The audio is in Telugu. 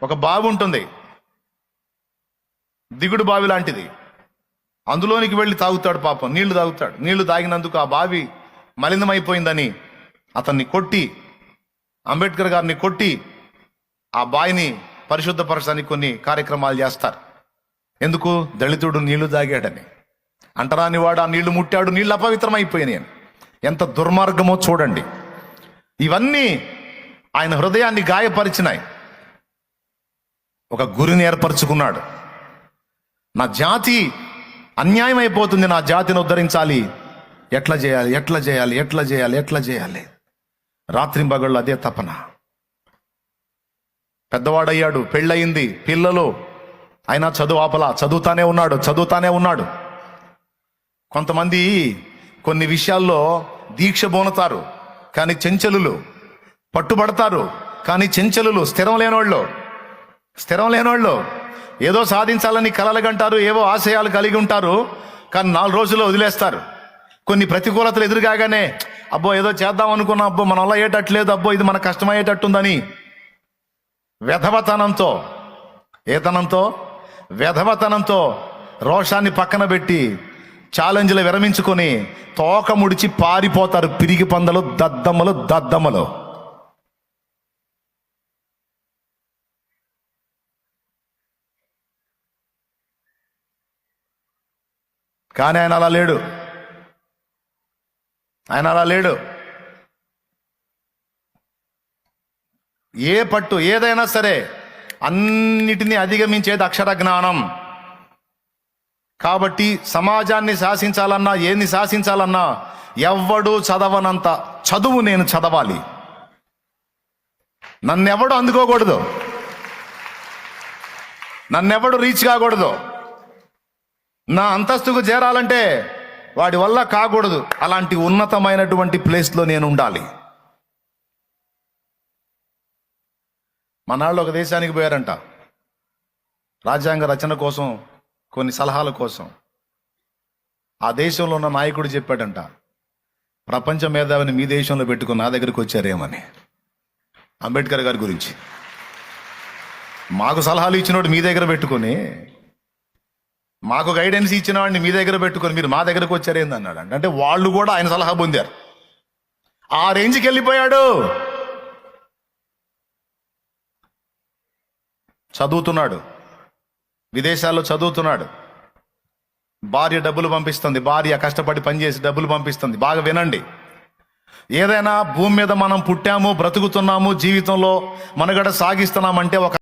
ఒక బావి ఉంటుంది, దిగుడు బావి లాంటిది. అందులోనికి వెళ్ళి తాగుతాడు, పాపం నీళ్లు తాగుతాడు. నీళ్లు తాగినందుకు ఆ బావి మలినమైపోయిందని అతన్ని కొట్టి, అంబేద్కర్ గారిని కొట్టి ఆ బావిని పరిశుద్ధపరచడానికి కొన్ని కార్యక్రమాలు చేస్తారు. ఎందుకు? దళితుడు నీళ్లు తాగాడని. అంటరాని వాడు ఆ నీళ్లు ముట్టాడు, నీళ్లు అపవిత్రమైపోయినాయి అని. ఎంత దుర్మార్గమో చూడండి. ఇవన్నీ ఆయన హృదయాన్ని గాయపరిచినాయి. ఒక గురిని ఏర్పరచుకున్నాడు. నా జాతి అన్యాయం అయిపోతుంది, నా జాతిని ఉద్ధరించాలి, ఎట్లా చేయాలి ఎట్లా చేయాలి ఎట్లా చేయాలి ఎట్లా చేయాలి. రాత్రింబగళ్ళు అదే తపన. పెద్దవాడయ్యాడు, పెళ్ళయింది, పిల్లలు, అయినా చదువు ఆపలా, చదువుతానే ఉన్నాడు. కొంతమంది కొన్ని విషయాల్లో దీక్ష బోనతారు కానీ చెంచలులు, పట్టుబడతారు కానీ చెంచలులు, స్థిరం లేనోళ్ళు ఏదో సాధించాలని కలలుగంటారు, ఏవో ఆశయాలు కలిగి ఉంటారు, కానీ 4 రోజుల్లో వదిలేస్తారు. కొన్ని ప్రతికూలతలు ఎదురుగానే అబ్బో ఏదో చేద్దాం అనుకున్నా, అబ్బో మన వల్ల అయ్యేటట్లేదు, అబ్బో ఇది మన కష్టమయ్యేటట్టుందని వెధవతనంతో రోషాన్ని పక్కన పెట్టి ఛాలెంజ్లు విరమించుకొని తోక ముడిచి పారిపోతారు పిరిగి పందలు, దద్దమ్మలు. కానీ ఆయన అలా లేడు. ఏ పట్టు ఏదైనా సరే అన్నిటినీ అధిగమించేది అక్షర జ్ఞానం. కాబట్టి సమాజాన్ని శాసించాలన్నా, ఏన్ని శాసించాలన్నా ఎవ్వడు చదవనంత చదువు నేను చదవాలి. నన్నెవడు అందుకోకూడదు, నన్నెవడు రీచ్ కాకూడదు. నా అంతస్తుకు చేరాలంటే వాడి వల్ల కాకూడదు. అలాంటి ఉన్నతమైనటువంటి ప్లేస్లో నేను ఉండాలి. మనాళ్ళు ఒక దేశానికి పోయారంట, రాజ్యాంగ రచన కోసం, కొన్ని సలహాల కోసం. ఆ దేశంలో ఉన్న నాయకుడు చెప్పాడంట, ప్రపంచ మేధావిని మీ దేశంలో పెట్టుకుని నా దగ్గరికి వచ్చారేమని. అంబేద్కర్ గారి గురించి మాకు సలహాలు ఇచ్చినోడు మీ దగ్గర పెట్టుకొని, మాకు గైడెన్స్ ఇచ్చిన వాడిని మీ దగ్గర పెట్టుకొని మీరు మా దగ్గరకు వచ్చారేంది అన్నాడు. అంటే వాళ్ళు కూడా ఆయన సలహా పొందారు. ఆ రేంజ్కి వెళ్ళిపోయాడు. చదువుతున్నాడు, విదేశాల్లో చదువుతున్నాడు. భార్య డబ్బులు పంపిస్తుంది, భార్య కష్టపడి పనిచేసి డబ్బులు పంపిస్తుంది. బాగా వినండి, ఏదైనా భూమి మీద మనం పుట్టాము, బ్రతుకుతున్నాము, జీవితంలో మనుగడ సాగిస్తున్నామంటే ఒక